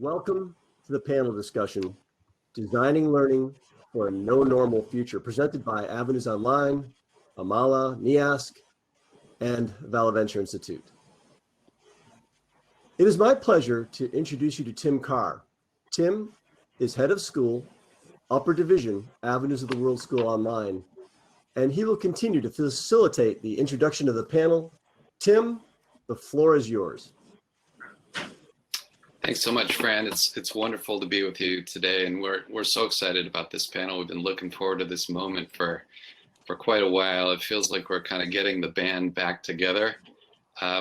Welcome to the panel discussion, Designing Learning for a No Normal Future, presented by Avenues Online, Amala, NEASC, and Valencia Institute. It is my pleasure to introduce you to Tim Carr. Tim is head of school, upper division, Avenues of the World School Online, and he will continue to facilitate the introduction of the panel. Tim, the floor is yours. Thanks so much, Fran. It's wonderful to be with you today, and we're so excited about this panel. We've been looking forward to this moment for quite a while. It feels like we're kind of getting the band back together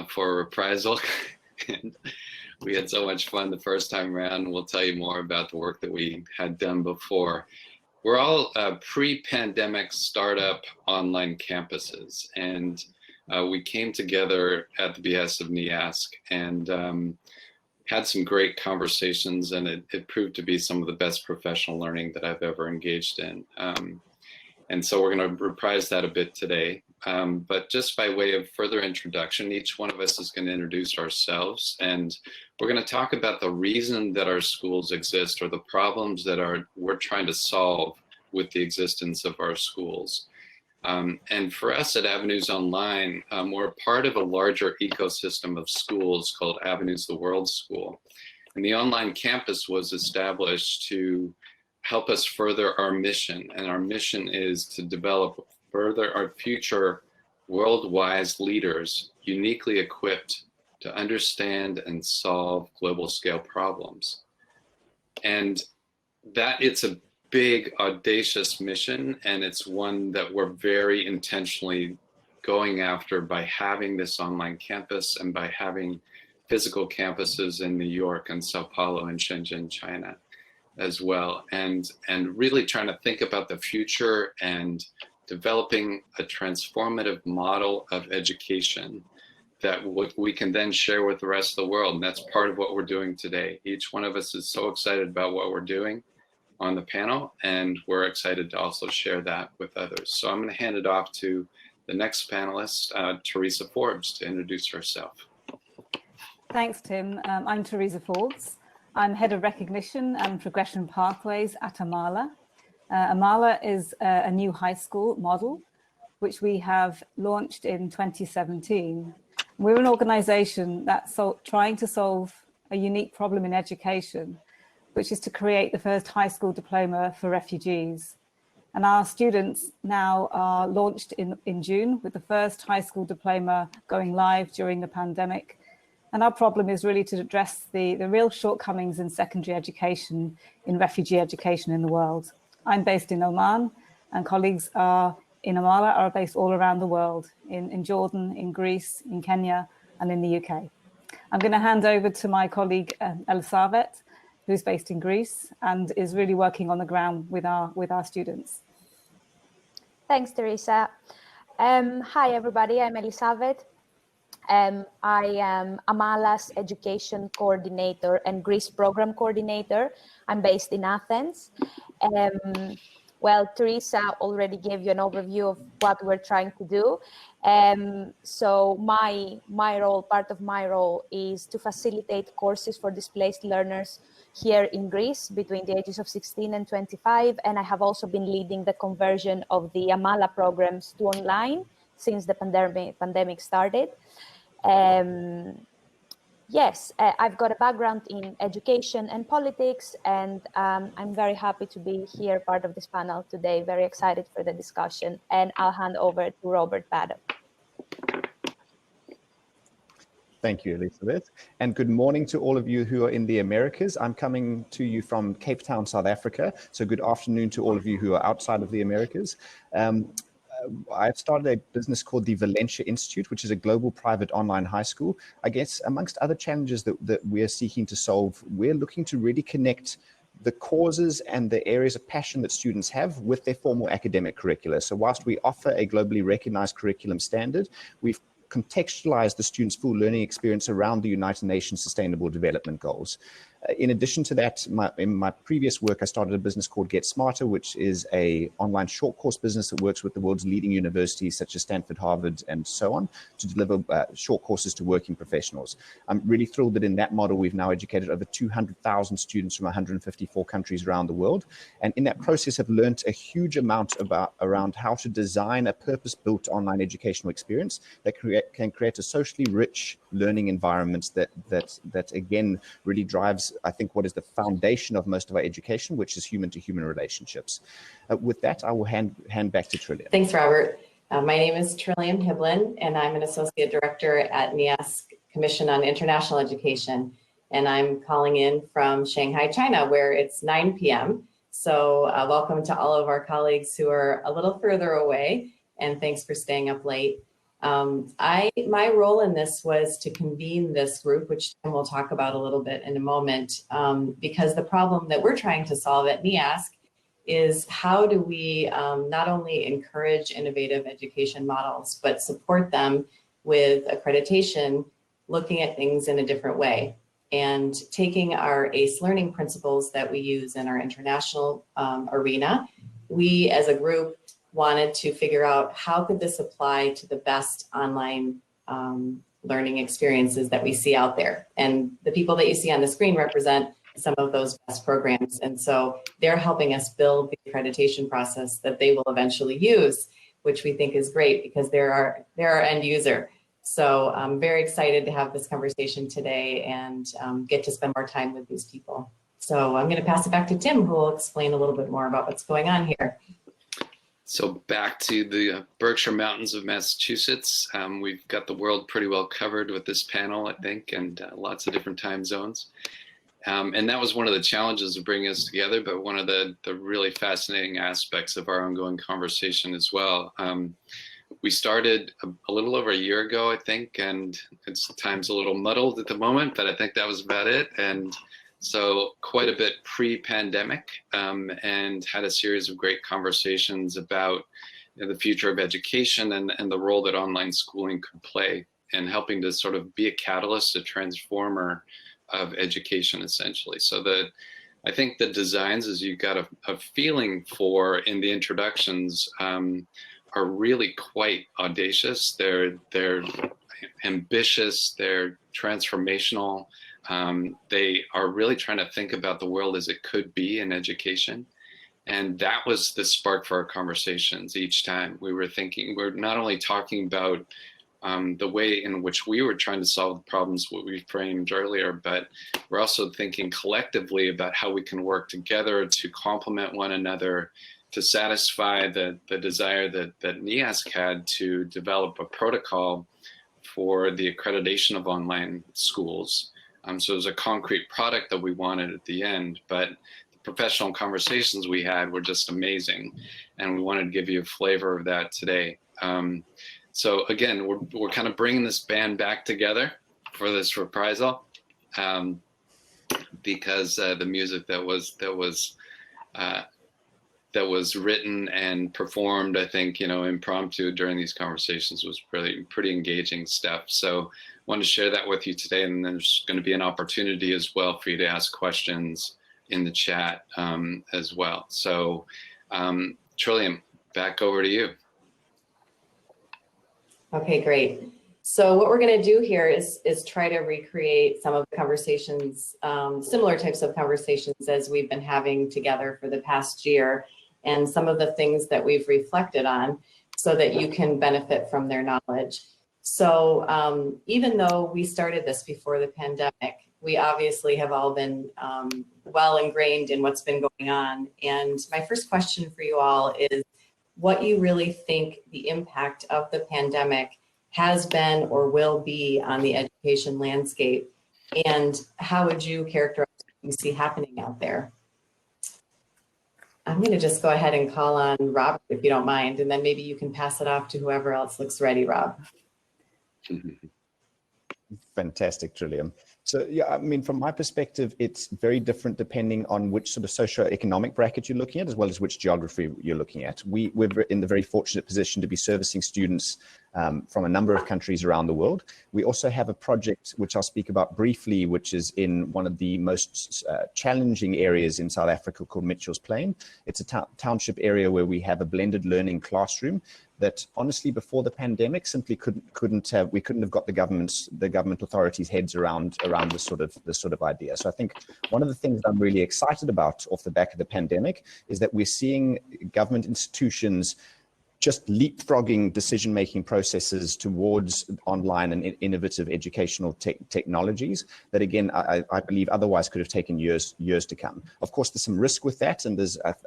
for reprisal. And we had so much fun the first time around. We'll tell you more about the work that we had done before. We're all pre-pandemic startup online campuses, and we came together at the behest of NEASC and had some great conversations, and it proved to be some of the best professional learning that I've ever engaged in. And so we're going to reprise that a bit today. But just by way of further introduction, each one of us is going to introduce ourselves, and we're going to talk about the reason that our schools exist, or the problems that we're trying to solve with the existence of our schools. And for us at Avenues Online, we're part of a larger ecosystem of schools called Avenues the World School. And the online campus was established to help us further our mission. And our mission is to develop further our future worldwide leaders, uniquely equipped to understand and solve global scale problems. And that it's a big, audacious mission, and it's one that we're very intentionally going after by having this online campus and by having physical campuses in New York and Sao Paulo and Shenzhen, China as well, and really trying to think about the future and developing a transformative model of education that we can then share with the rest of the world. And that's part of what we're doing today. Each one of us is so excited about what we're doing on the panel, and we're excited to also share that with others. So I'm going to hand it off to the next panelist, Teresa Forbes, to introduce herself. Thanks, Tim. I'm Teresa Forbes. I'm Head of Recognition and Progression Pathways at Amala. Amala is a new high school model, which we have launched in 2017. We're an organization that's trying to solve a unique problem in education, which is to create the first high school diploma for refugees. And our students now are launched in June with the first high school diploma going live during the pandemic. And our problem is really to address the real shortcomings in secondary education, in refugee education in the world. I'm based in Oman, and colleagues in Amala are based all around the world, in Jordan, in Greece, in Kenya, and in the UK. I'm going to hand over to my colleague, Elisavet, who's based in Greece and is really working on the ground with our students. Thanks, Teresa. Hi, everybody. I'm Elisavet. I am Amala's Education Coordinator and Greece Program Coordinator. I'm based in Athens. Well, Teresa already gave you an overview of what we're trying to do. So my role, part of my role, is to facilitate courses for displaced learners here in Greece between the ages of 16 and 25. And I have also been leading the conversion of the Amala programs to online since the pandemic started. Yes, I've got a background in education and politics, and I'm very happy to be here, part of this panel today, very excited for the discussion, and I'll hand over to Robert Bado. Thank you, Elizabeth. And good morning to all of you who are in the Americas. I'm coming to you from Cape Town, South Africa. So good afternoon to all of you who are outside of the Americas. I've started a business called the Valencia Institute, which is a global private online high school. I guess amongst other challenges that we are seeking to solve, we're looking to really connect the causes and the areas of passion that students have with their formal academic curricula. So whilst we offer a globally recognized curriculum standard, we've contextualize the student's full learning experience around the United Nations Sustainable Development Goals. In addition to that, in my previous work, I started a business called Get Smarter, which is a online short course business that works with the world's leading universities such as Stanford, Harvard, and so on to deliver short courses to working professionals. I'm really thrilled that in that model, we've now educated over 200,000 students from 154 countries around the world. And in that process, have learned a huge amount around how to design a purpose-built online educational experience that can create a socially rich learning environment that again really drives, I think, what is the foundation of most of our education, which is human-to-human relationships. With that, I will hand back to Trillian. Thanks, Robert. My name is Trillian Hiblin, and I'm an associate director at NEASC Commission on International Education. And I'm calling in from Shanghai, China, where it's 9 p.m. So welcome to all of our colleagues who are a little further away, and thanks for staying up late. My role in this was to convene this group, which Tim will talk about a little bit in a moment, because the problem that we're trying to solve at NEASC is how do we not only encourage innovative education models, but support them with accreditation, looking at things in a different way. And taking our ACE learning principles that we use in our international arena, we as a group wanted to figure out how could this apply to the best online learning experiences that we see out there. And the people that you see on the screen represent some of those best programs. And so they're helping us build the accreditation process that they will eventually use, which we think is great because they're our end user. So I'm very excited to have this conversation today and get to spend more time with these people. So I'm going to pass it back to Tim, who will explain a little bit more about what's going on here. So back to the Berkshire Mountains of Massachusetts. We've got the world pretty well covered with this panel, I think, and lots of different time zones. And that was one of the challenges of bringing us together, but one of the really fascinating aspects of our ongoing conversation as well. We started a little over a year ago, I think, and it's time's a little muddled at the moment, but I think that was about it. And so quite a bit pre-pandemic, and had a series of great conversations about the future of education and the role that online schooling could play in helping to sort of be a catalyst, a transformer of education, essentially. So I think the designs, as you got a feeling for in the introductions, are really quite audacious. They're ambitious, they're transformational. They are really trying to think about the world as it could be in education. And that was the spark for our conversations each time. We're not only talking about the way in which we were trying to solve the problems what we framed earlier, but we're also thinking collectively about how we can work together to complement one another, to satisfy the desire that NEASC had to develop a protocol for the accreditation of online schools. So it was a concrete product that we wanted at the end, but the professional conversations we had were just amazing. And we wanted to give you a flavor of that today. So again, we're kind of bringing this band back together for this reprisal, because the music that was written and performed, I think, impromptu during these conversations was really pretty engaging stuff. So I wanted to share that with you today. And then there's going to be an opportunity as well for you to ask questions in the chat as well. So Trillian, back over to you. Okay, great. So what we're going to do here is try to recreate some of the conversations, similar types of conversations as we've been having together for the past year, and some of the things that we've reflected on so that you can benefit from their knowledge. So even though we started this before the pandemic, we obviously have all been well ingrained in what's been going on. And my first question for you all is what you really think the impact of the pandemic has been or will be on the education landscape, and how would you characterize what you see happening out there? I'm going to just go ahead and call on Rob, if you don't mind, and then maybe you can pass it off to whoever else looks ready. Rob. Fantastic, Trillium. So yeah, I mean, from my perspective, it's very different depending on which sort of socio-economic bracket you're looking at, as well as which geography you're looking at. We're in the very fortunate position to be servicing students from a number of countries around the world. We also have a project, which I'll speak about briefly, which is in one of the most challenging areas in South Africa called Mitchell's Plain. It's a township area where we have a blended learning classroom that honestly before the pandemic simply couldn't have got the government authorities' heads around this sort of idea. So I think one of the things that I'm really excited about off the back of the pandemic is that we're seeing government institutions just leapfrogging decision-making processes towards online and innovative educational technologies that, again, I believe otherwise could have taken years to come. Of course, there's some risk with that, and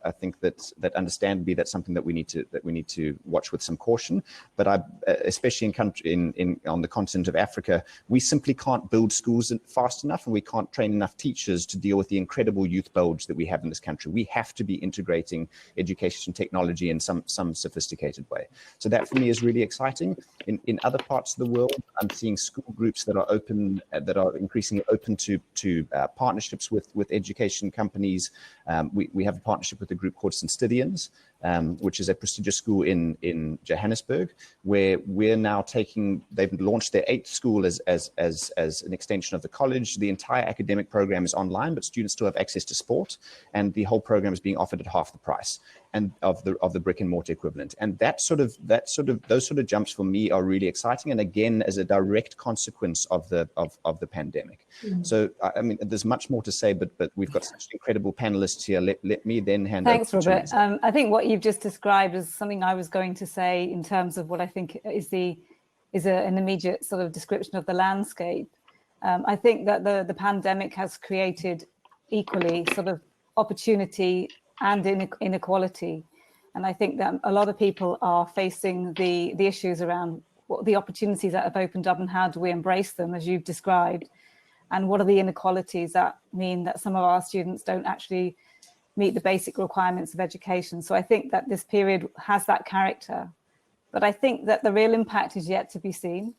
I think that understandably that's something that we need to watch with some caution. But especially on the continent of Africa, we simply can't build schools fast enough, and we can't train enough teachers to deal with the incredible youth bulge that we have in this country. We have to be integrating education technology in some sophisticated way. So that for me is really exciting. In other parts of the world, I'm seeing school groups that are open, that are increasingly open to partnerships with education companies. We have a partnership with a group called Consortium, which is a prestigious school in Johannesburg, where we're now they've launched their 8th school as an extension of the college. The entire academic program is online, but students still have access to sport, and the whole program is being offered at half the price and of the brick and mortar equivalent. And those sort of jumps for me are really exciting, and again as a direct consequence of the pandemic. So I mean, there's much more to say, but we've got such incredible panelists here. Let me then hand over to Thanks, Robert. Teresa. I think what you've just described is something I was going to say in terms of what I think is an immediate sort of description of the landscape. I think that the pandemic has created equally sort of opportunity and inequality. And I think that a lot of people are facing the issues around what the opportunities that have opened up and how do we embrace them, as you've described, and what are the inequalities that mean that some of our students don't actually meet the basic requirements of education. So I think that this period has that character, but I think that the real impact is yet to be seen.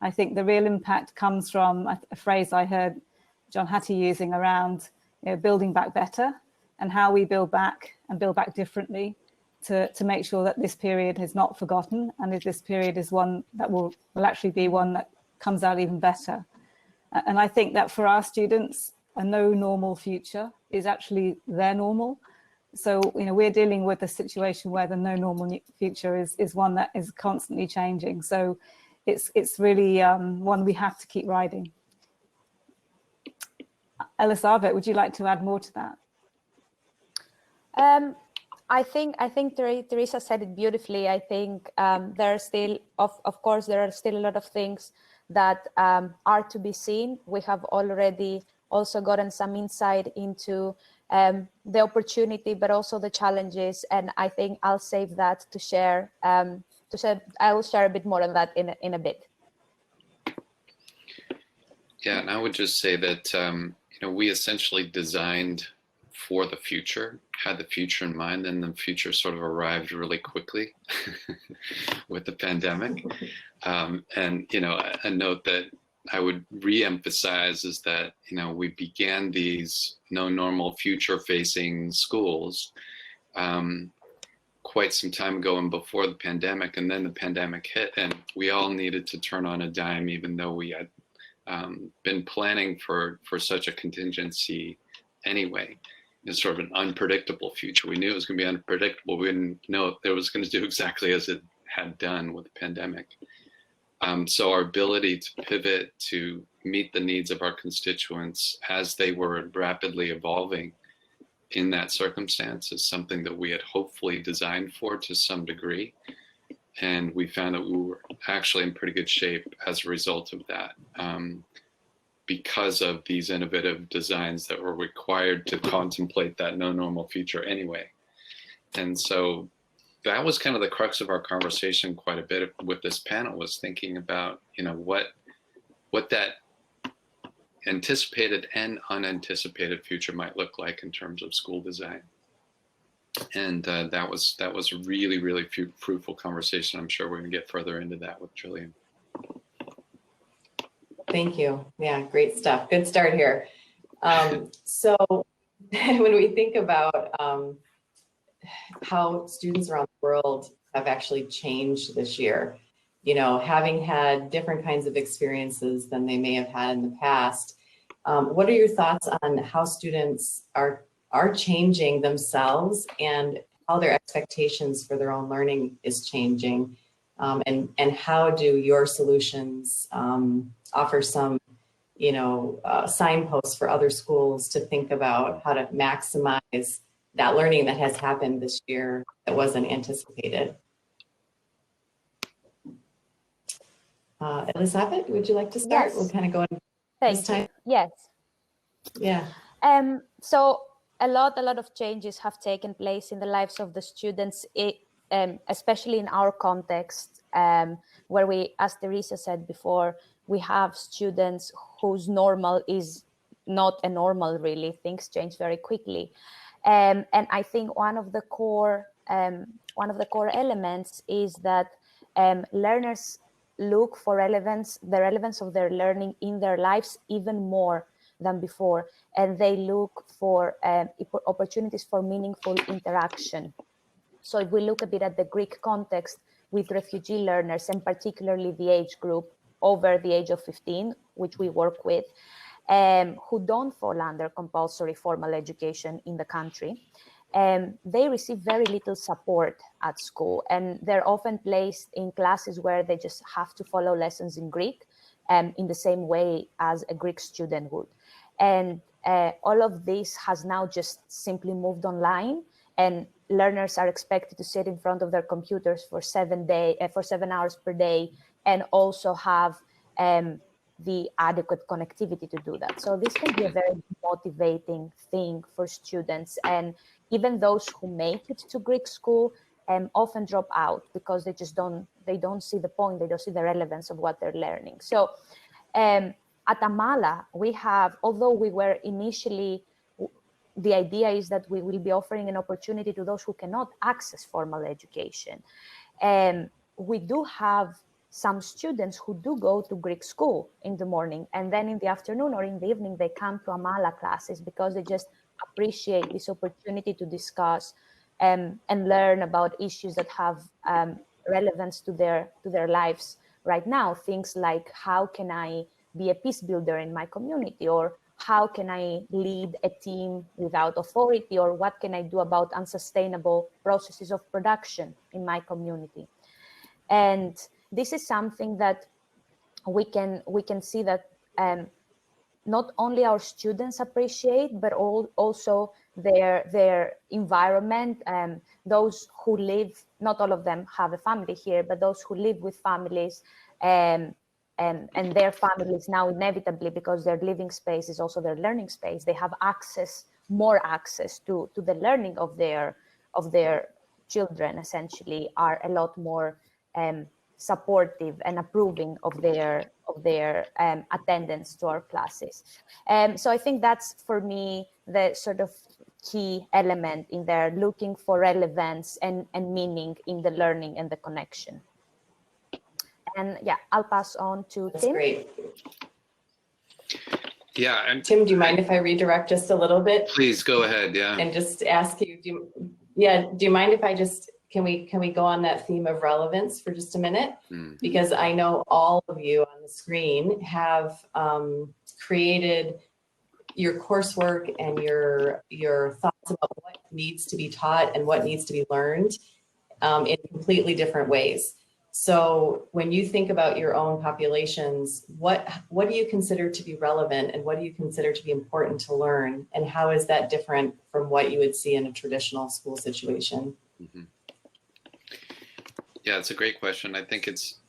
I think the real impact comes from a phrase I heard John Hattie using around building back better, and how we build back and build back differently to make sure that this period is not forgotten, and that this period is one that will actually be one that comes out even better. And I think that for our students, a no normal future is actually their normal. So, we're dealing with a situation where the no normal future is one that is constantly changing. So it's really one we have to keep riding. Elisabeth, would you like to add more to that? I think Teresa said it beautifully. I think there are still, of course, there are still a lot of things that are to be seen. We have already also gotten some insight into the opportunity, but also the challenges. And I think I'll save that to share. I will share a bit more on that in a bit. Yeah, and I would just say that we essentially designed for the future, had the future in mind, and the future sort of arrived really quickly with the pandemic. And a note that I would re-emphasize is that we began these no normal future-facing schools quite some time ago and before the pandemic, and then the pandemic hit, and we all needed to turn on a dime, even though we had been planning for such a contingency anyway. It's sort of an unpredictable future. We knew it was going to be unpredictable. We didn't know it was going to do exactly as it had done with the pandemic. So our ability to pivot to meet the needs of our constituents as they were rapidly evolving in that circumstance is something that we had hopefully designed for to some degree. And we found that we were actually in pretty good shape as a result of that. Because of these innovative designs that were required to contemplate that no normal future anyway. And so that was kind of the crux of our conversation quite a bit with this panel, was thinking about, what that anticipated and unanticipated future might look like in terms of school design. And that was a really, really fruitful conversation. I'm sure we're going to get further into that with Trillium. Thank you. Yeah, great stuff. Good start here. So when we think about how students around the world have actually changed this year, you know, having had different kinds of experiences than they may have had in the past, what are your thoughts on how students are changing themselves and how their expectations for their own learning is changing? And how do your solutions offer some, you know, signposts for other schools to think about how to maximize that learning that has happened this year that wasn't anticipated? Elizabeth, would you like to start? Yes. We'll kind of go in Thank this time. you. Yes. Yeah. So a lot of changes have taken place in the lives of the students, especially in our context, where we, as Teresa said before, we have students whose normal is not a normal, really. Things change very quickly. And I think one of the core elements is that learners look for the relevance of their learning in their lives even more than before, and they look for opportunities for meaningful interaction. So if we look a bit at the Greek context with refugee learners, and particularly the age group over the age of 15, which we work with, who don't fall under compulsory formal education in the country, they receive very little support at school, and they're often placed in classes where they just have to follow lessons in Greek in the same way as a Greek student would. And all of this has now just simply moved online, and learners are expected to sit in front of their computers for 7 hours per day, and also have the adequate connectivity to do that. So this can be a very motivating thing for students, and even those who make it to Greek school often drop out because they don't see the point, they don't see the relevance of what they're learning. So at Amala, we have, although we were initially, the idea is that we will be offering an opportunity to those who cannot access formal education. We do have some students who do go to Greek school in the morning, and then in the afternoon or in the evening, they come to Amala classes because they just appreciate this opportunity to discuss and learn about issues that have relevance to their lives right now. Things like, how can I be a peace builder in my community, or how can I lead a team without authority, or what can I do about unsustainable processes of production in my community? And this is something that we can see that not only our students appreciate, but also their environment. Those who live, not all of them have a family here, but those who live with families and their families now inevitably, because their living space is also their learning space, they have more access to the learning of their children, essentially, are a lot more supportive and approving of their attendance to our classes. So I think that's, for me, the sort of key element in there, looking for relevance and meaning in the learning and the connection. And yeah, I'll pass on to That's Tim. great. Yeah, and Tim, do you mind if I redirect just a little bit? please go ahead. Yeah. And just ask you, do you mind if I just, can we go on that theme of relevance for just a minute? Because I know all of you on the screen have created your coursework and your thoughts about what needs to be taught and what needs to be learned in completely different ways. So when you think about your own populations, what do you consider to be relevant, and what do you consider to be important to learn, and how is that different from what you would see in a traditional school situation? Mm-hmm. Yeah, it's a great question. I think it's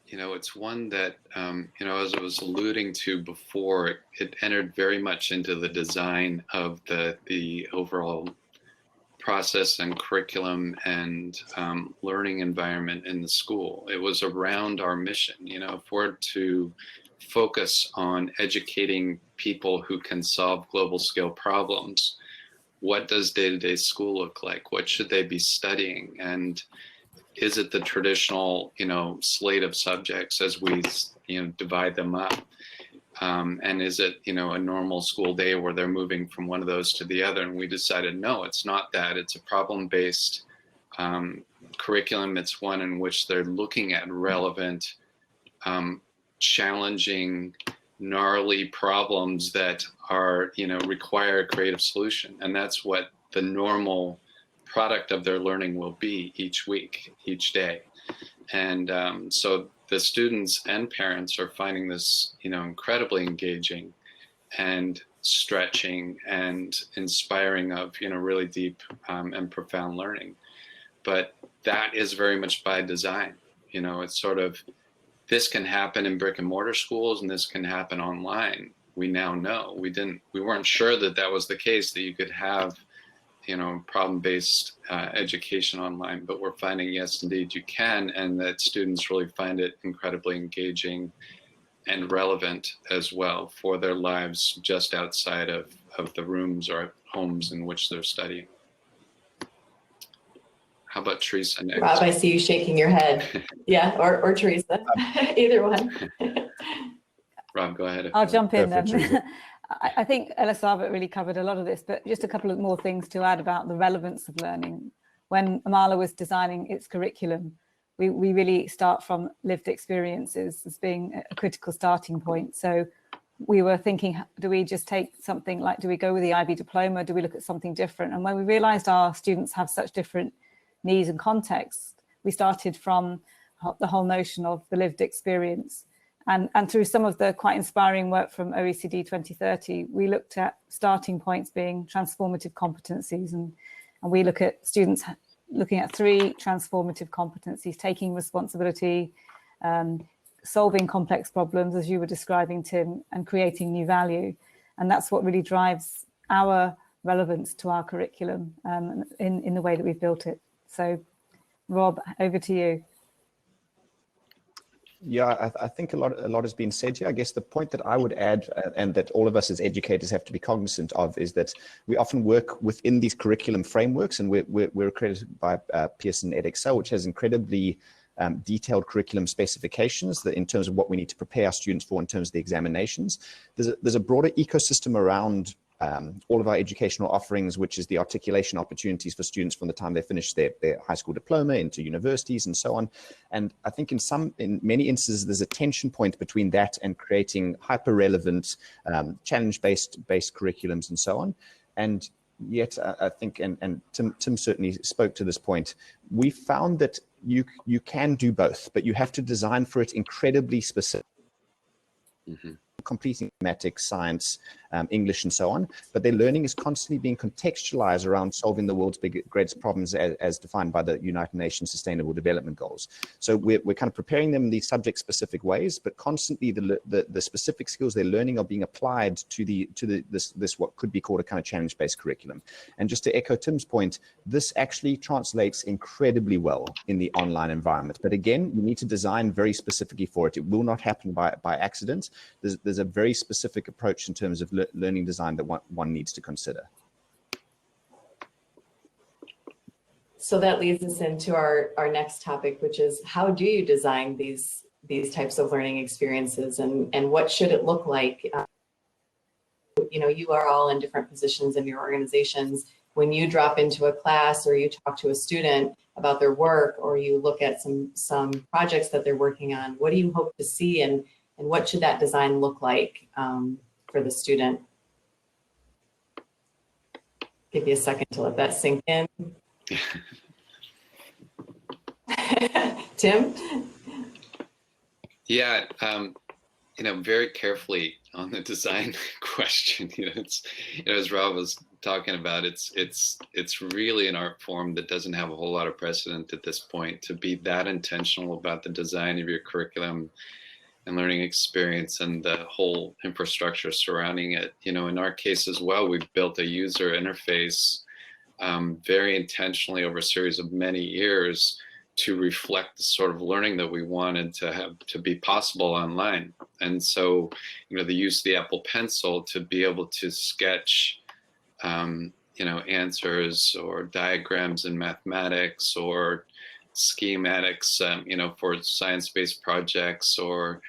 one that, as I was alluding to before, it entered very much into the design of the overall process and curriculum and learning environment in the school. It was around our mission, if we're to focus on educating people who can solve global scale problems, what does day-to-day school look like? What should they be studying? And is it the traditional, slate of subjects as we, divide them up? And is it, you know, a normal school day where they're moving from one of those to the other? And we decided, no, it's not that. It's a problem-based curriculum. It's one in which they're looking at relevant, challenging, gnarly problems that are, you know, require a creative solution. And that's what the normal product of their learning will be each week, each day. And so the students and parents are finding this, you know, incredibly engaging and stretching and inspiring of, you know, really deep and profound learning. But that is very much by design. You know, it's sort of, this can happen in brick and mortar schools and this can happen online. We now know. We weren't sure that that was the case, that you could have, you know, problem-based education online, but we're finding, yes, indeed you can, and that students really find it incredibly engaging and relevant as well for their lives just outside of the rooms or homes in which they're studying. How about Teresa next? Rob, I see you shaking your head. Yeah, or Teresa, either one. Rob, go ahead. I'll jump in Perfect, then. I think Elisabeth really covered a lot of this, but just a couple of more things to add about the relevance of learning. When Amala was designing its curriculum, we really start from lived experiences as being a critical starting point. So we were thinking, do we just take something like, do we go with the IB diploma? Do we look at something different? And when we realized our students have such different needs and contexts, we started from the whole notion of the lived experience. And through some of the quite inspiring work from OECD 2030, we looked at starting points being transformative competencies. And we look at students looking at 3 transformative competencies: taking responsibility, solving complex problems, as you were describing, Tim, and creating new value. And that's what really drives our relevance to our curriculum in the way that we've built it. So, Rob, over to you. Yeah, I think a lot has been said here. I guess the point that I would add, and that all of us as educators have to be cognizant of, is that we often work within these curriculum frameworks, and we're accredited by Pearson edXL, which has incredibly detailed curriculum specifications that in terms of what we need to prepare our students for in terms of the examinations. There's a broader ecosystem around all of our educational offerings, which is the articulation opportunities for students from the time they finish their high school diploma into universities and so on. And I think in many instances, there's a tension point between that and creating hyper-relevant, challenge-based curriculums and so on. And yet, I think, and Tim certainly spoke to this point, we found that you can do both, but you have to design for it incredibly specific. Mm-hmm. Completing mathematics, science, English, and so on, but their learning is constantly being contextualized around solving the world's greatest problems as defined by the United Nations Sustainable Development Goals. So we're kind of preparing them in these subject-specific ways, but constantly the specific skills they're learning are being applied to this what could be called a kind of challenge-based curriculum. And just to echo Tim's point, this actually translates incredibly well in the online environment. But again, you need to design very specifically for it. It will not happen by accident. There's a very specific approach in terms of learning design that one needs to consider. So that leads us into our next topic, which is how do you design these types of learning experiences, and what should it look like? You know, you are all in different positions in your organizations. When you drop into a class or you talk to a student about their work, or you look at some projects that they're working on, what do you hope to see, and what should that design look like for the student? Give you a second to let that sink in. Tim? Yeah, you know, very carefully on the design question. You know, as Rob was talking about, it's really an art form that doesn't have a whole lot of precedent at this point to be that intentional about the design of your curriculum and learning experience and the whole infrastructure surrounding it. You know, in our case as well, we've built a user interface very intentionally over a series of many years to reflect the sort of learning that we wanted to have to be possible online. And so, you know, the use of the Apple Pencil to be able to sketch, you know, answers or diagrams in mathematics or schematics, you know, for science-based projects, or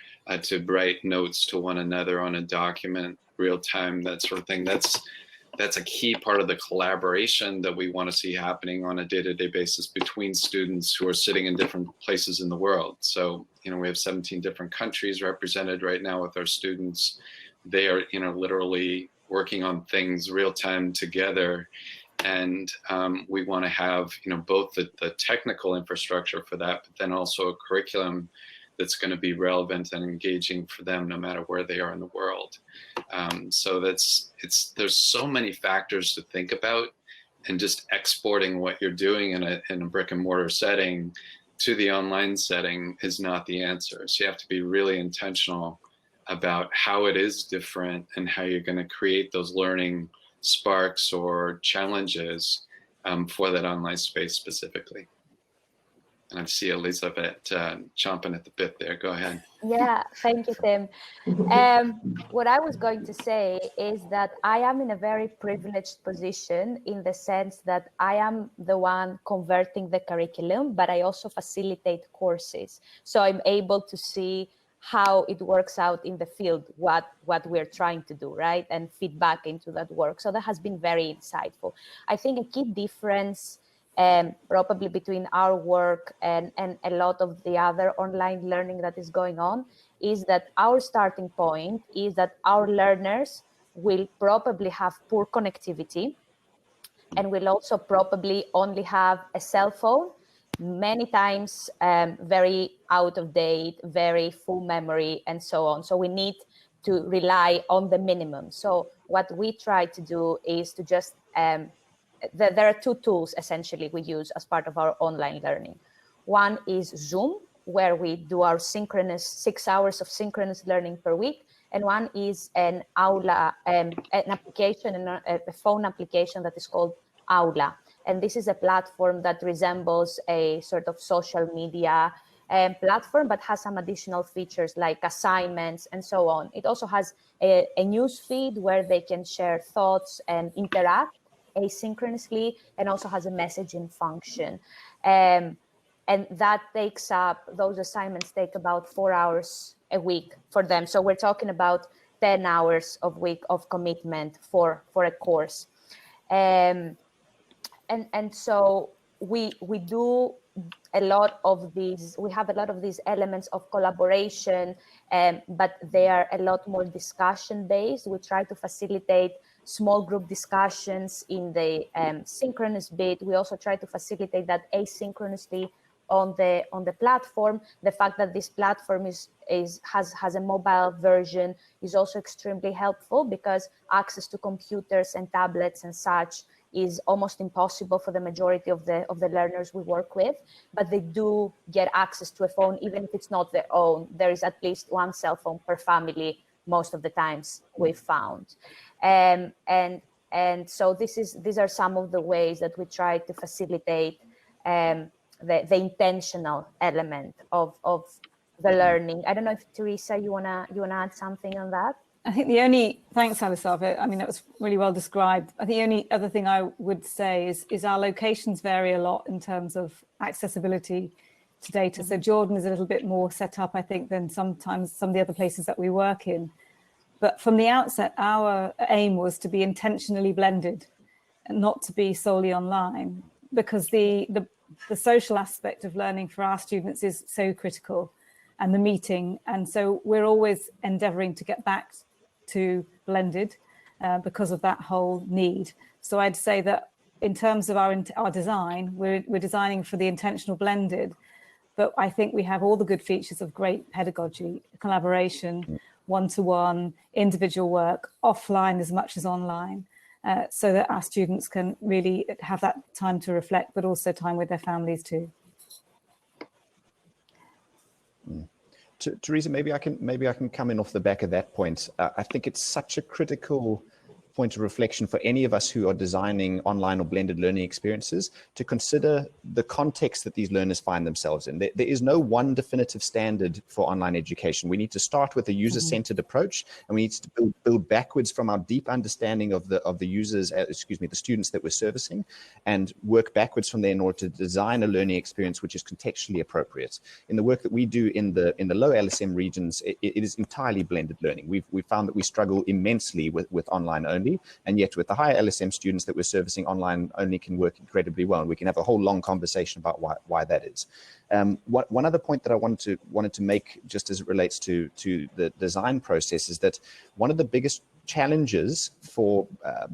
to write notes to one another on a document, real time, that sort of thing. That's a key part of the collaboration that we want to see happening on a day-to-day basis between students who are sitting in different places in the world. So, you know, we have 17 different countries represented right now with our students. They are, you know, literally working on things real time together. And we want to have, you know, both the technical infrastructure for that, but then also a curriculum that's going to be relevant and engaging for them no matter where they are in the world. So there's so many factors to think about, and just exporting what you're doing in a brick and mortar setting to the online setting is not the answer. So you have to be really intentional about how it is different and how you're going to create those learning sparks or challenges for that online space specifically. And I see Elizabeth chomping at the bit there. Go ahead. Yeah, thank you, Tim. What I was going to say is that I am in a very privileged position in the sense that I am the one converting the curriculum, but I also facilitate courses. So I'm able to see how it works out in the field, what we're trying to do, right? And feedback into that work. So that has been very insightful. I think a key difference probably between our work and a lot of the other online learning that is going on is that our starting point is that our learners will probably have poor connectivity and will also probably only have a cell phone, many times very out of date, very full memory, and so on. So we need to rely on the minimum. So what we try to do is to just there are two tools essentially we use as part of our online learning. One is Zoom, where we do our synchronous 6 hours of synchronous learning per week. And one is an Aula, an application, a phone application that is called Aula. And this is a platform that resembles a sort of social media platform, but has some additional features like assignments and so on. It also has a news feed where they can share thoughts and interact asynchronously, and also has a messaging function. And that takes up, those assignments take about 4 hours a week for them. So we're talking about 10 hours of week of commitment for a course. And so we do a lot of these, we have a lot of these elements of collaboration, but they are a lot more discussion based. We try to facilitate small group discussions in the synchronous bit. We also try to facilitate that asynchronously on the platform. The fact that this platform has a mobile version is also extremely helpful, because access to computers and tablets and such is almost impossible for the majority of the learners we work with, but they do get access to a phone, even if it's not their own. There is at least one cell phone per family most of the times we've found. And so these are some of the ways that we try to facilitate the intentional element of the learning. I don't know if Teresa, you wanna add something on that? I think thanks, Alisava. I mean, that was really well described. I think the only other thing I would say is our locations vary a lot in terms of accessibility to data. So Jordan is a little bit more set up, I think, than sometimes some of the other places that we work in. But from the outset, our aim was to be intentionally blended and not to be solely online, because the social aspect of learning for our students is so critical, and the meeting. And so we're always endeavoring to get back to blended because of that whole need. So I'd say that in terms of our design, we're designing for the intentional blended, but I think we have all the good features of great pedagogy, collaboration, one-to-one, individual work, offline as much as online, so that our students can really have that time to reflect, but also time with their families too. Teresa, maybe I can come in off the back of that point. I think it's such a critical point of reflection for any of us who are designing online or blended learning experiences to consider the context that these learners find themselves in. There is no one definitive standard for online education. We need to start with a user-centered approach, and we need to build backwards from our deep understanding of the users, the students that we're servicing, and work backwards from there in order to design a learning experience which is contextually appropriate. In the work that we do in the low LSM regions, it is entirely blended learning. We've found that we struggle immensely with online only, and yet with the higher LSM students that we're servicing, online only can work incredibly well, and we can have a whole long conversation about why that is. One other point that I wanted to make, just as it relates to the design process, is that one of the biggest challenges for,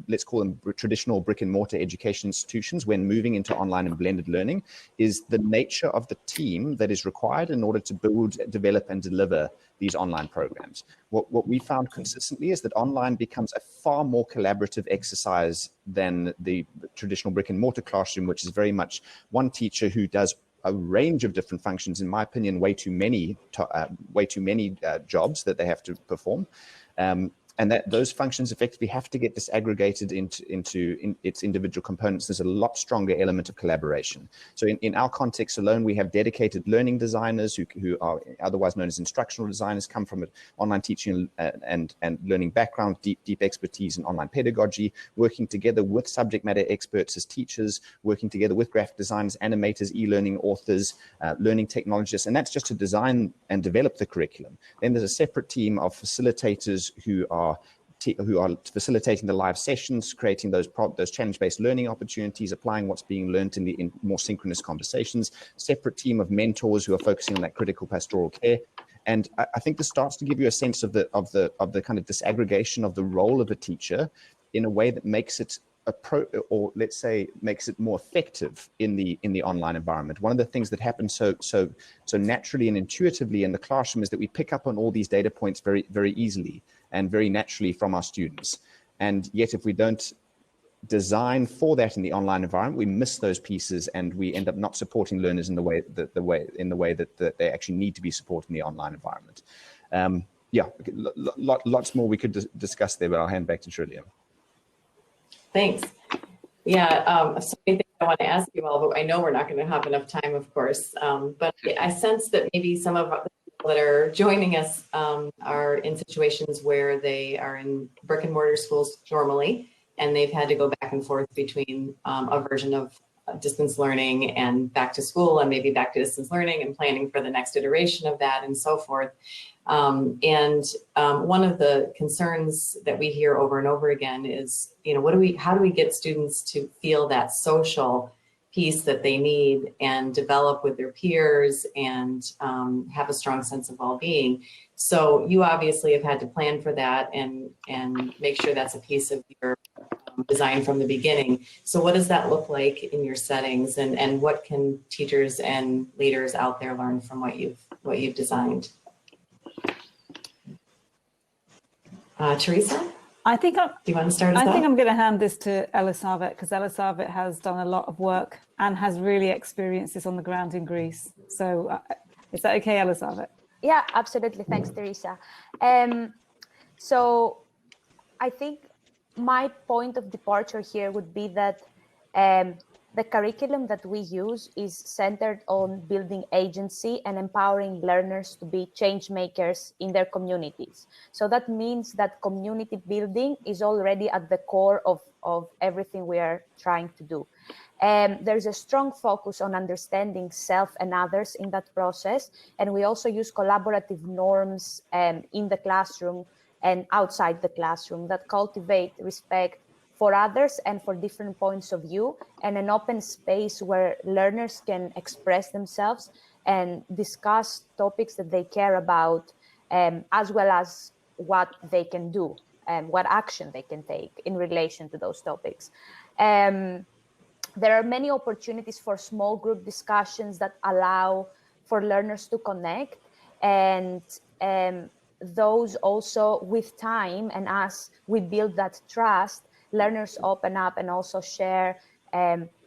let's call them traditional brick and mortar education institutions when moving into online and blended learning, is the nature of the team that is required in order to build, develop, and deliver these online programs. What we found consistently is that online becomes a far more collaborative exercise than the traditional brick and mortar classroom, which is very much one teacher who does a range of different functions, in my opinion, way too many jobs that they have to perform. And that those functions effectively have to get disaggregated into its individual components. There's a lot stronger element of collaboration. So in our context alone, we have dedicated learning designers who are otherwise known as instructional designers, come from an online teaching and learning background, deep expertise in online pedagogy, working together with subject matter experts as teachers, working together with graphic designers, animators, e-learning authors, learning technologists, and that's just to design and develop the curriculum. Then there's a separate team of facilitators who are facilitating the live sessions, creating those challenge-based learning opportunities, applying what's being learned in more synchronous conversations, separate team of mentors who are focusing on that critical pastoral care. And I think this starts to give you a sense of the kind of disaggregation of the role of a teacher in a way that makes it makes it more effective in the online environment. One of the things that happens so naturally and intuitively in the classroom is that we pick up on all these data points very, very easily and very naturally from our students. And yet if we don't design for that in the online environment, we miss those pieces and we end up not supporting learners in the way that they actually need to be supported in the online environment. Yeah, lots more we could discuss there, but I'll hand back to Trillium. Thanks. Yeah, so many things I want to ask you all, but I know we're not going to have enough time, of course. But I sense that maybe some of the people that are joining us are in situations where they are in brick and mortar schools normally, and they've had to go back and forth between a version of distance learning and back to school, and maybe back to distance learning and planning for the next iteration of that and so forth. One of the concerns that we hear over and over again is, how do we get students to feel that social piece that they need and develop with their peers and have a strong sense of well-being? So you obviously have had to plan for that and make sure that's a piece of your design from the beginning. So what does that look like in your settings, and what can teachers and leaders out there learn from what you've designed? Teresa? Do you want to start us off? I think I'm going to hand this to Elisabeth, because Elisabeth has done a lot of work and has really experienced this on the ground in Greece. So is that okay, Elisabeth? Yeah, absolutely. Thanks, Teresa. So I think my point of departure here would be that the curriculum that we use is centered on building agency and empowering learners to be change makers in their communities. So that means that community building is already at the core of everything we are trying to do. There's a strong focus on understanding self and others in that process. And we also use collaborative norms in the classroom and outside the classroom that cultivate respect for others and for different points of view, and an open space where learners can express themselves and discuss topics that they care about, as well as what they can do and what action they can take in relation to those topics. There are many opportunities for small group discussions that allow for learners to connect, and those also with time, and as we build that trust, learners open up and also share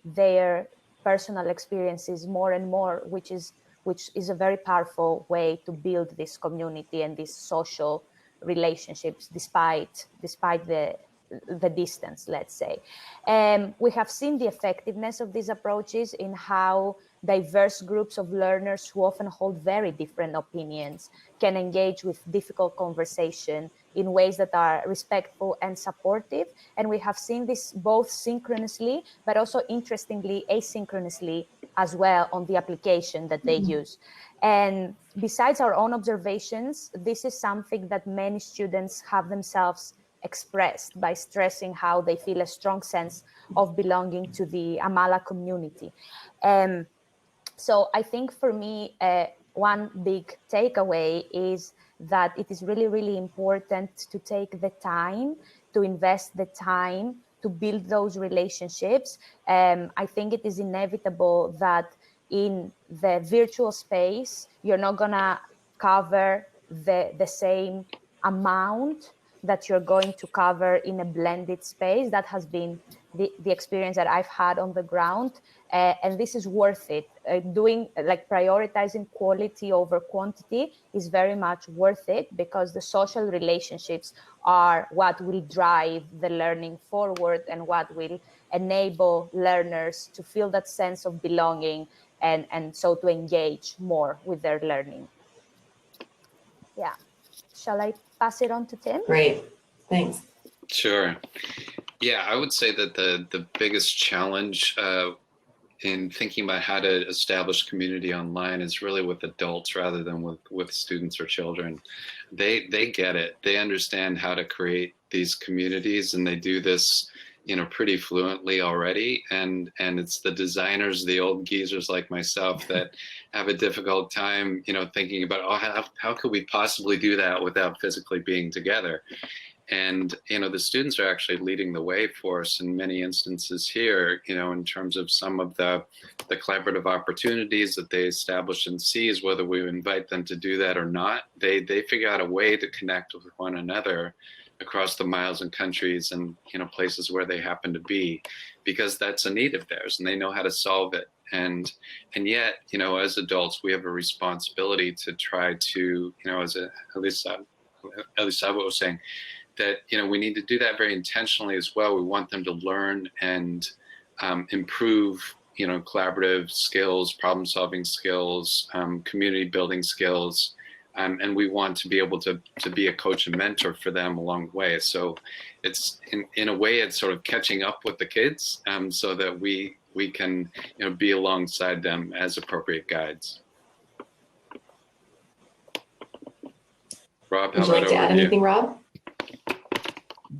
their personal experiences more and more, which is a very powerful way to build this community and these social relationships, despite the the distance, let's say. We have seen the effectiveness of these approaches in how diverse groups of learners who often hold very different opinions can engage with difficult conversation in ways that are respectful and supportive. And we have seen this both synchronously, but also interestingly, asynchronously as well on the application that they use. And besides our own observations, this is something that many students have themselves expressed by stressing how they feel a strong sense of belonging to the Amala community. So I think for me, one big takeaway is that it is really, really important to take the time, to invest the time to build those relationships. I think it is inevitable that in the virtual space, you're not gonna cover the same amount that you're going to cover in a blended space. That has been the experience that I've had on the ground. And this is worth it. Doing like prioritizing quality over quantity is very much worth it, because the social relationships are what will drive the learning forward and what will enable learners to feel that sense of belonging and so to engage more with their learning. Yeah. Shall I pass it on to Tim? Great, thanks. Sure. Yeah, I would say that the biggest challenge in thinking about how to establish community online is really with adults rather than with students or children. They get it. They understand how to create these communities, and they do this, you know, pretty fluently already. And it's the designers, the old geezers like myself, that have a difficult time, you know, thinking about, oh, how could we possibly do that without physically being together? And, you know, the students are actually leading the way for us in many instances here, you know, in terms of some of the collaborative opportunities that they establish and seize, whether we invite them to do that or not. They figure out a way to connect with one another across the miles and countries and, you know, places where they happen to be, because that's a need of theirs and they know how to solve it. And yet, you know, as adults, we have a responsibility to try to, you know, as Elisabeth was saying, that, you know, we need to do that very intentionally as well. We want them to learn and improve, you know, collaborative skills, problem solving skills, community building skills. And we want to be able to be a coach and mentor for them along the way. So it's in a way, it's sort of catching up with the kids so that we can, you know, be alongside them as appropriate guides. Rob, how Would you like to add anything, Rob?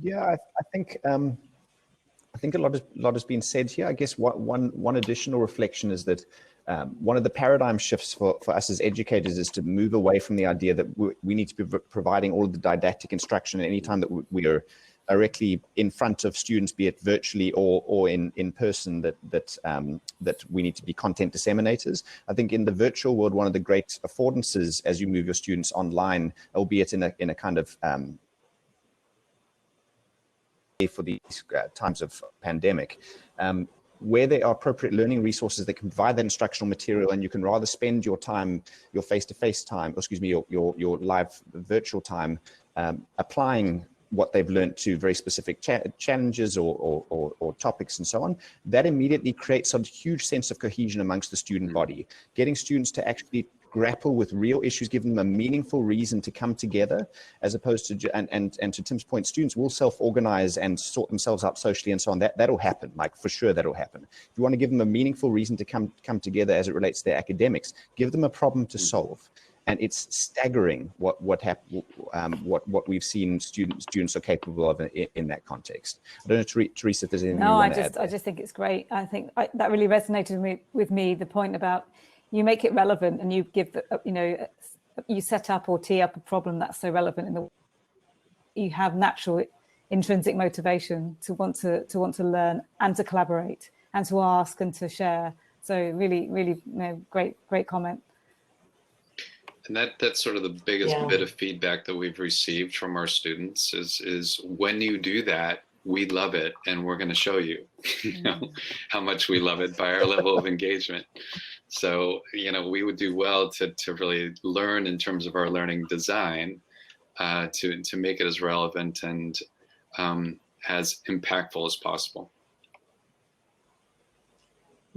Yeah, I think a lot has been said here. I guess one additional reflection is that one of the paradigm shifts for us as educators is to move away from the idea that we need to be providing all of the didactic instruction at any time that we are directly in front of students, be it virtually or in person, that we need to be content disseminators. I think in the virtual world, one of the great affordances as you move your students online, albeit in a kind of for these times of pandemic, where there are appropriate learning resources that can provide that instructional material, and you can rather spend your time, your face-to-face time, or excuse me, your live virtual time, applying what they've learned to very specific challenges or topics and so on. That immediately creates a huge sense of cohesion amongst the student body, getting students to actually grapple with real issues, give them a meaningful reason to come together, as opposed to, and to Tim's point, students will self-organize and sort themselves out socially and so on. That'll happen, like for sure that'll happen. If you want to give them a meaningful reason to come together as it relates to their academics, give them a problem to solve. And it's staggering what we've seen students are capable of in that context. I don't know, Teresa, if there's anything you want to add. I just think it's great. I think that really resonated with me, the point about you make it relevant and you give you set up or tee up a problem that's so relevant you have natural intrinsic motivation to want to learn and to collaborate and to ask and to share. So really, great comment. And that's sort of the biggest bit of feedback that we've received from our students is when you do that, we love it, and we're going to show you, you know, how much we love it by our level of engagement. So, you know, we would do well to really learn in terms of our learning design to make it as relevant and as impactful as possible.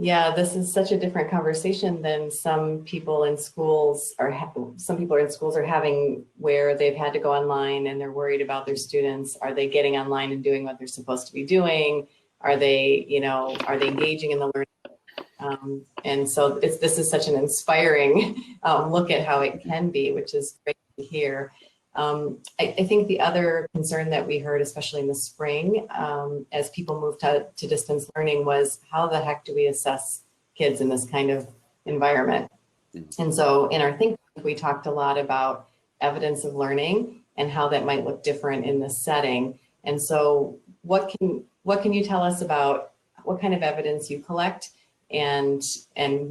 Yeah, this is such a different conversation than some people in schools are having, where they've had to go online and they're worried about their students. Are they getting online and doing what they're supposed to be doing? Are they, are they engaging in the learning? And so this is such an inspiring look at how it can be, which is great to hear. I think the other concern that we heard, especially in the spring, as people moved to distance learning, was how the heck do we assess kids in this kind of environment? And so in our think tank, we talked a lot about evidence of learning and how that might look different in this setting. And so what can you tell us about what kind of evidence you collect and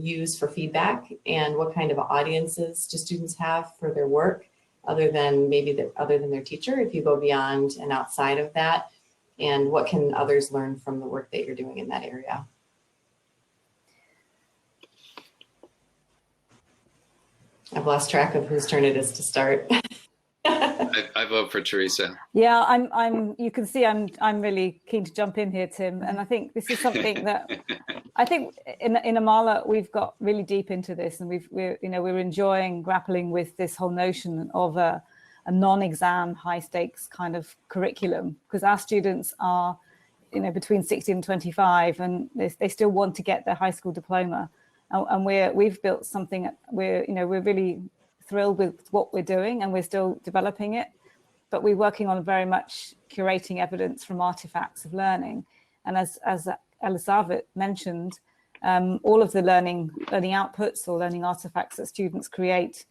use for feedback, and what kind of audiences do students have for their work? Other than their teacher, if you go beyond and outside of that, and what can others learn from the work that you're doing in that area? I've lost track of whose turn it is to start. I vote for Teresa. Yeah, you can see I'm really keen to jump in here, Tim. And I think this is something that I think in Amala we've got really deep into this, and we're enjoying grappling with this whole notion of a non-exam, high-stakes kind of curriculum, because our students are, between 16 and 25, and they still want to get their high school diploma, and we've built something. We're really thrilled with what we're doing, and we're still developing it, but we're working on very much curating evidence from artifacts of learning. And as Elisabeth mentioned, all of the learning outputs or learning artifacts that students create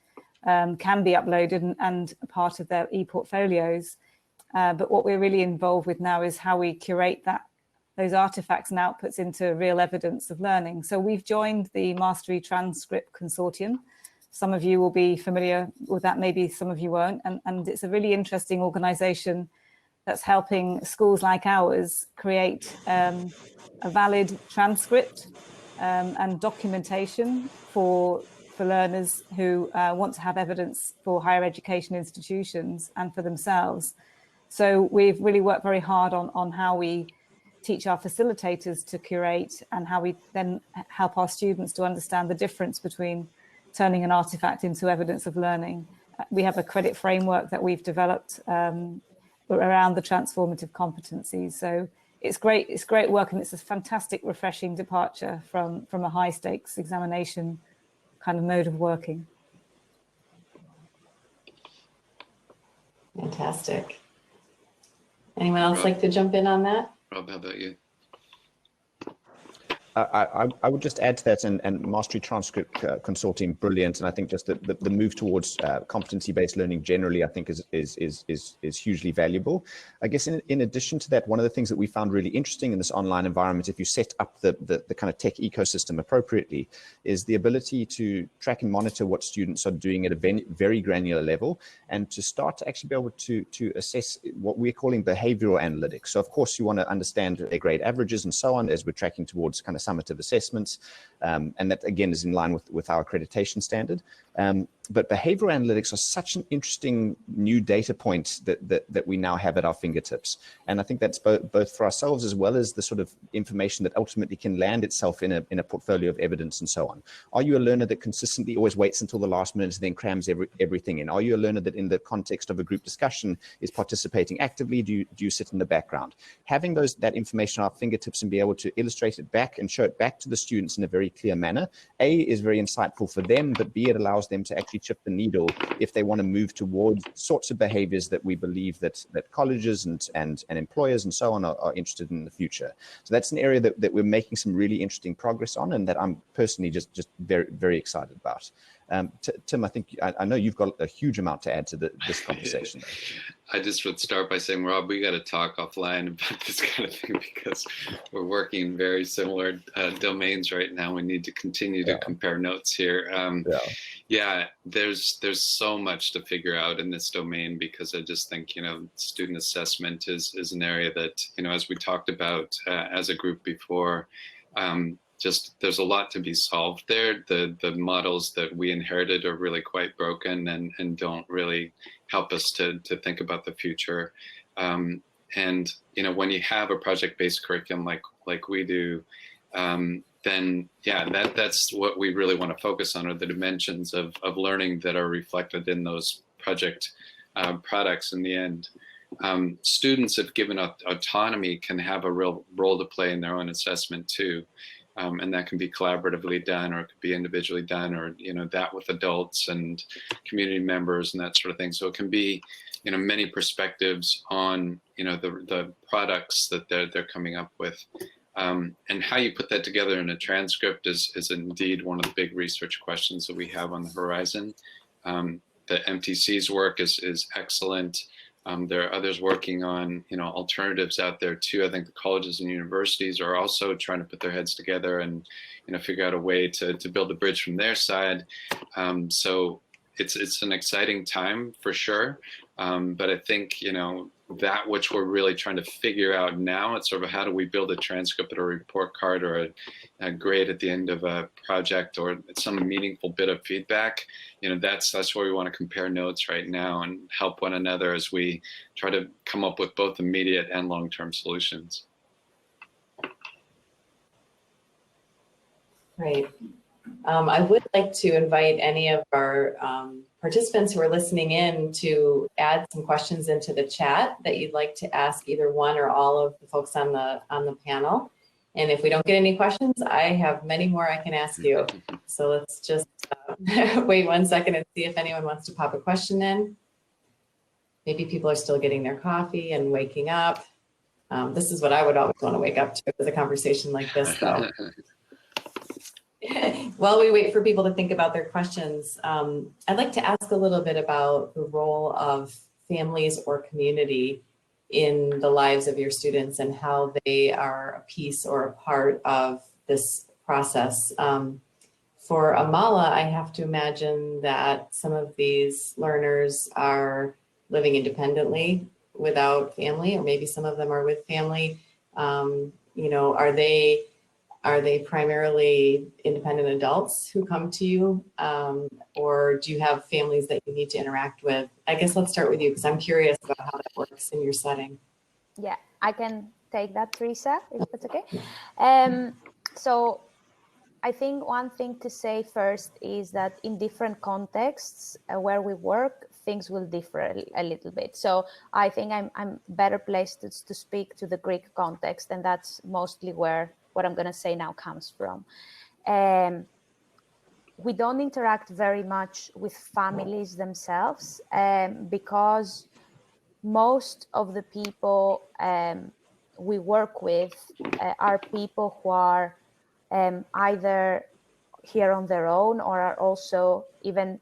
can be uploaded and part of their e-portfolios. But what we're really involved with now is how we curate those artifacts and outputs into real evidence of learning. So we've joined the Mastery Transcript Consortium. Some of you will be familiar with that, maybe some of you won't. And it's a really interesting organization that's helping schools like ours create a valid transcript and documentation for learners who want to have evidence for higher education institutions and for themselves. So we've really worked very hard on how we teach our facilitators to curate, and how we then help our students to understand the difference between turning an artifact into evidence of learning. We have a credit framework that we've developed around the transformative competencies. So it's great work, and it's a fantastic, refreshing departure from a high stakes examination kind of mode of working. Fantastic. Anyone else like to jump in on that? Rob, how about you? I would just add to that, and Mastery Transcript Consortium, brilliant. And I think just the move towards competency-based learning generally, I think is hugely valuable. I guess in addition to that, one of the things that we found really interesting in this online environment, if you set up the kind of tech ecosystem appropriately, is the ability to track and monitor what students are doing at a very granular level, and to start to actually be able to assess what we're calling behavioral analytics. So of course you want to understand their grade averages and so on as we're tracking towards kind of summative assessments, and that again is in line with our accreditation standard. But behavioral analytics are such an interesting new data point that we now have at our fingertips. And I think that's both for ourselves as well as the sort of information that ultimately can land itself in a portfolio of evidence and so on. Are you a learner that consistently always waits until the last minute and then crams everything in? Are you a learner that in the context of a group discussion is participating actively? Do you sit in the background? Having that information at our fingertips and be able to illustrate it back and show it back to the students in a very clear manner, A, is very insightful for them, but B, it allows them to actually chip the needle if they want to move towards sorts of behaviors that we believe that colleges and employers and so on are interested in the future. So that's an area that we're making some really interesting progress on, and that I'm personally just very, very excited about. Tim, I know you've got a huge amount to add to this conversation. I just would start by saying, Rob, we got to talk offline about this kind of thing, because we're working in very similar domains right now. We need to continue to compare notes here. There's so much to figure out in this domain, because I just think, student assessment is an area that, as we talked about as a group before, there's a lot to be solved there. The models that we inherited are really quite broken and don't really help us to think about the future. And when you have a project-based curriculum like we do, then yeah, that's what we really want to focus on, are the dimensions of learning that are reflected in those project products in the end. Students, if given autonomy, can have a real role to play in their own assessment too. And that can be collaboratively done, or it could be individually done, or that with adults and community members and that sort of thing. So it can be many perspectives on the products that they're coming up with, and how you put that together in a transcript is indeed one of the big research questions that we have on the horizon. The MTC's work is excellent. There are others working on alternatives out there too. I think the colleges and universities are also trying to put their heads together and figure out a way to build a bridge from their side. So it's an exciting time for sure. But I think that which we're really trying to figure out now, it's sort of how do we build a transcript or a report card or a grade at the end of a project, or some meaningful bit of feedback. That's where we want to compare notes right now and help one another as we try to come up with both immediate and long-term solutions. Great. I would like to invite any of our participants who are listening in to add some questions into the chat that you'd like to ask either one or all of the folks on the panel. And if we don't get any questions, I have many more I can ask you. So let's just wait 1 second and see if anyone wants to pop a question in. Maybe people are still getting their coffee and waking up. This is what I would always want to wake up to, is a conversation like this, though. While we wait for people to think about their questions, I'd like to ask a little bit about the role of families or community in the lives of your students and how they are a piece or a part of this process. For Amala, I have to imagine that some of these learners are living independently without family, or maybe some of them are with family. Are they primarily independent adults who come to you, or do you have families that you need to interact with? I guess let's start with you, because I'm curious about how that works in your setting. Yeah, I can take that, Teresa, if that's okay. So I think one thing to say first is that in different contexts where we work, things will differ a little bit. So I think I'm better placed to speak to the Greek context, and that's mostly where what I'm going to say now comes from. We don't interact very much with families themselves, because most of the people we work with are people who are either here on their own, or are also even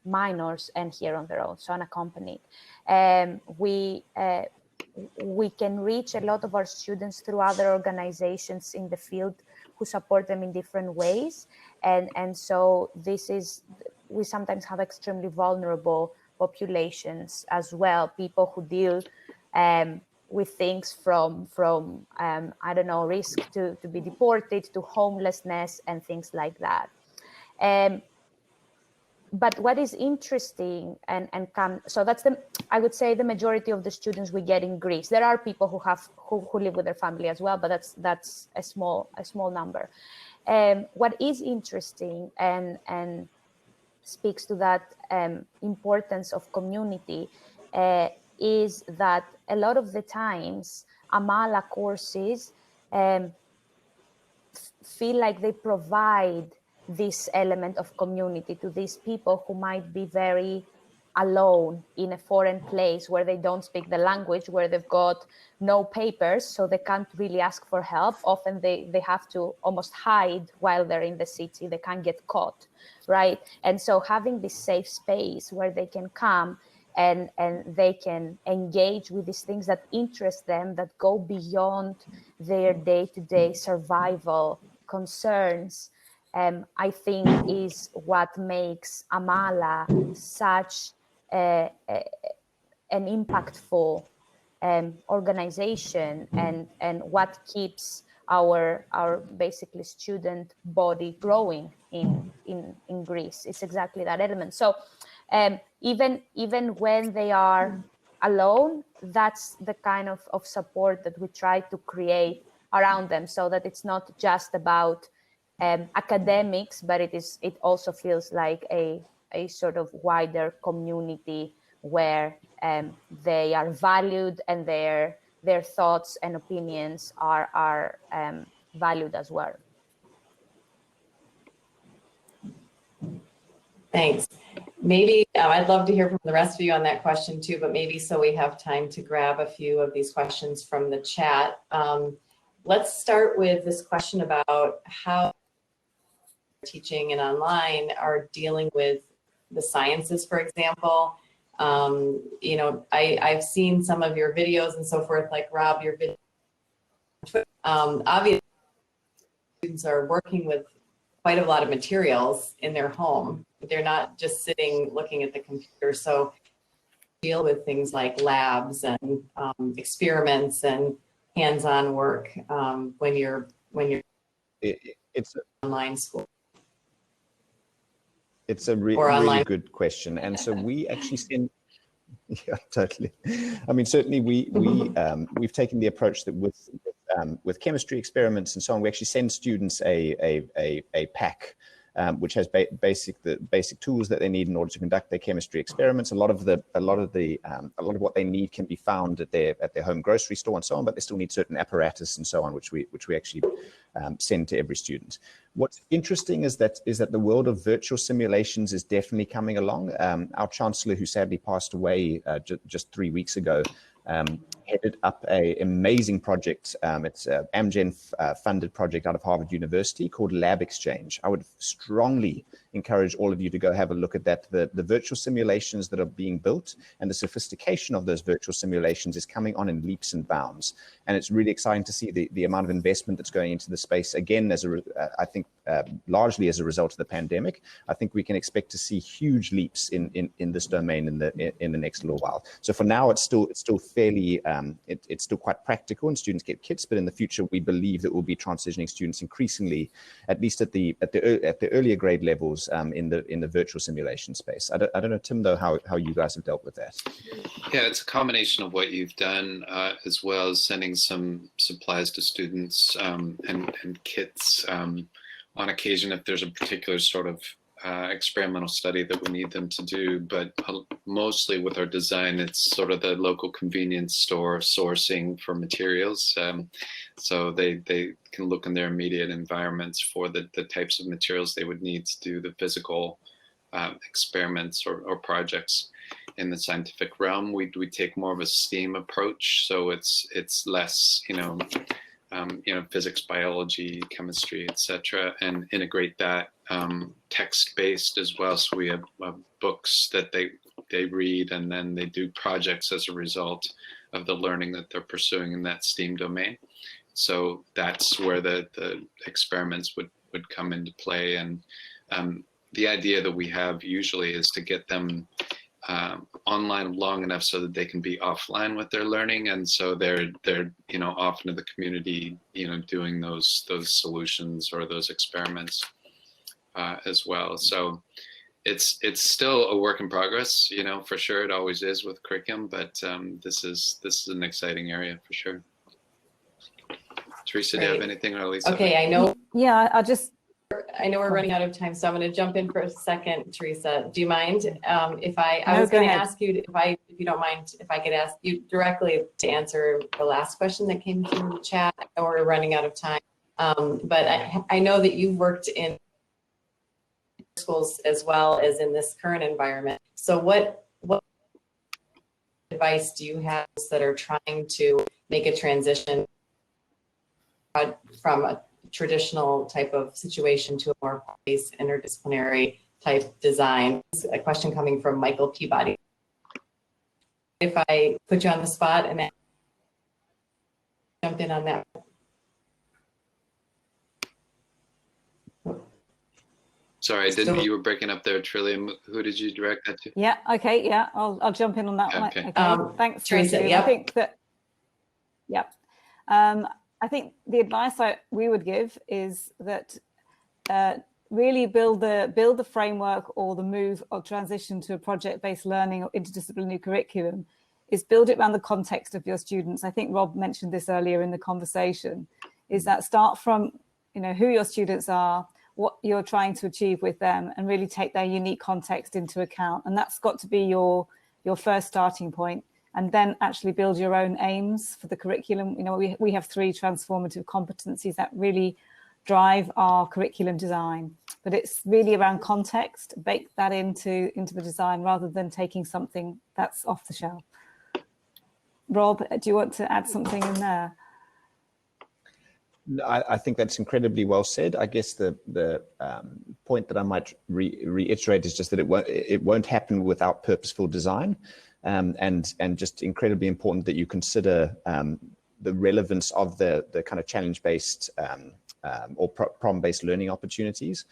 minors and here on their own, so unaccompanied. We can reach a lot of our students through other organizations in the field who support them in different ways. And so we sometimes have extremely vulnerable populations as well, people who deal with things from I don't know, risk to be deported, to homelessness and things like that. But what is interesting so that's I would say the majority of the students we get in Greece. There are people who live with their family as well, but that's a small number. What is interesting and speaks to that importance of community is that a lot of the times Amala courses feel like they provide this element of community to these people who might be very alone in a foreign place where they don't speak the language, where they've got no papers, so they can't really ask for help. Often they have to almost hide while they're in the city. They can't get caught, right? And so having this safe space where they can come and they can engage with these things that interest them, that go beyond their day-to-day survival concerns, I think is what makes Amala such an impactful organization, and what keeps our basically student body growing in Greece. It's exactly that element. So even when they are alone, that's the kind of support that we try to create around them, so that it's not just about academics, but it also feels like a sort of wider community where they are valued and their thoughts and opinions are valued as well. Thanks. Maybe I'd love to hear from the rest of you on that question too, but maybe so we have time to grab a few of these questions from the chat. Let's start with this question about how teaching and online are dealing with the sciences, for example. You know, I've seen some of your videos and so forth, like Rob, your video. Obviously, students are working with quite a lot of materials in their home. They're not just sitting looking at the computer. So deal with things like labs and experiments and hands-on work when you're it's online school. It's a really good question, and so we actually send. Yeah, totally. I mean, certainly we've taken the approach that with chemistry experiments and so on, we actually send students a pack which has the basic tools that they need in order to conduct their chemistry experiments. A lot of what they need can be found at their home grocery store and so on, but they still need certain apparatus and so on, which we actually send to every student. What's interesting is that the world of virtual simulations is definitely coming along. Our chancellor, who sadly passed away just 3 weeks ago, headed up an amazing project. It's an Amgen funded project out of Harvard University called Lab Exchange. I would strongly encourage all of you to go have a look at that. The virtual simulations that are being built and the sophistication of those virtual simulations is coming on in leaps and bounds. And it's really exciting to see the amount of investment that's going into the space. Again, I think largely as a result of the pandemic, I think we can expect to see huge leaps in this domain in the next little while. So for now, it's still fairly, it's still quite practical and students get kits, but in the future, we believe that we'll be transitioning students increasingly, at least at the earlier grade levels in the virtual simulation space. I don't know, Tim, though, how you guys have dealt with that. Yeah, it's a combination of what you've done as well as sending some supplies to students and kits on occasion if there's a particular sort of experimental study that we need them to do. But mostly with our design, it's sort of the local convenience store sourcing for materials. So they can look in their immediate environments for the types of materials they would need to do the physical experiments or projects. In the scientific realm, we take more of a STEAM approach, so it's less, physics, biology, chemistry, etc., and integrate that text-based as well. So we have books that they read, and then they do projects as a result of the learning that they're pursuing in that STEAM domain. So that's where the experiments would come into play. And the idea that we have usually is to get them online long enough so that they can be offline with their learning, and so they're often in the community, doing those solutions or those experiments as well. So it's still a work in progress, for sure. It always is with curriculum, but this is an exciting area for sure. Teresa, Great. do you have anything, or Lisa? Okay, I know we're running out of time, so I'm going to jump in for a second, Teresa. Do you mind if I was going to ask you, if you don't mind, if I could ask you directly to answer the last question that came through the chat? I know we're running out of time, but I know that you've worked in schools as well as in this current environment. So what advice do you have that are trying to make a transition from a traditional type of situation to a more place interdisciplinary type design? A question coming from Michael Peabody. If I put you on the spot and jump in on that. Sorry, you were breaking up there, Trillium. Who did you direct that to? Yeah, okay, yeah, I'll jump in on that one. Okay, thanks, Teresa. Yep. I think that, I think the advice we would give is that really build the framework or the move or transition to a project-based learning or interdisciplinary curriculum is build it around the context of your students. I think Rob mentioned this earlier in the conversation, is that start from, you know, who your students are, what you're trying to achieve with them, and really take their unique context into account. And that's got to be your first starting point. And then actually build your own aims for the curriculum. You know, we have 3 transformative competencies that really drive our curriculum design. But it's really around context, bake that into the design rather than taking something that's off the shelf. Rob, do you want to add something in there? I think that's incredibly well said. I guess the point that I might reiterate is just that it won't happen without purposeful design, and just incredibly important that you consider the relevance of the kind of challenge-based or problem-based learning opportunities.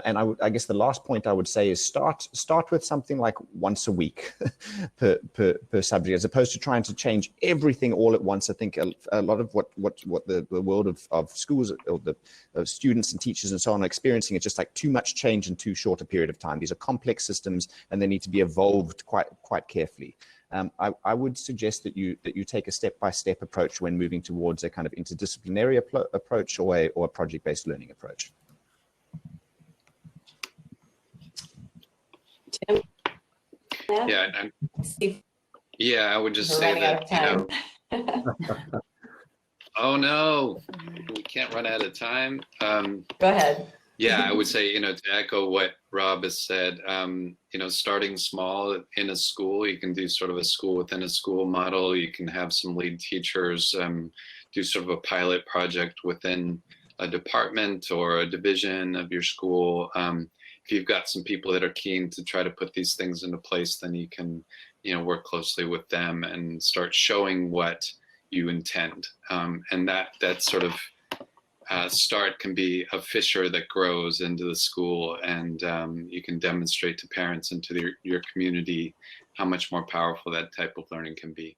And I guess the last point I would say is start with something like once a week per subject, as opposed to trying to change everything all at once. I think a lot of what the world of schools or of students and teachers and so on are experiencing is just like too much change in too short a period of time. These are complex systems and they need to be evolved quite carefully. I would suggest that you take a step-by-step approach when moving towards a kind of interdisciplinary approach or a project-based learning approach. Tim? Yeah, I would just say that, you know, oh no, we can't run out of time. Go ahead. Yeah, I would say, you know, to echo what Rob has said, you know, starting small in a school, you can do sort of a school within a school model. You can have some lead teachers do sort of a pilot project within a department or a division of your school. If you've got some people that are keen to try to put these things into place, then you can, you know, work closely with them and start showing what you intend. And that sort of start can be a fissure that grows into the school, and you can demonstrate to parents and to your community how much more powerful that type of learning can be.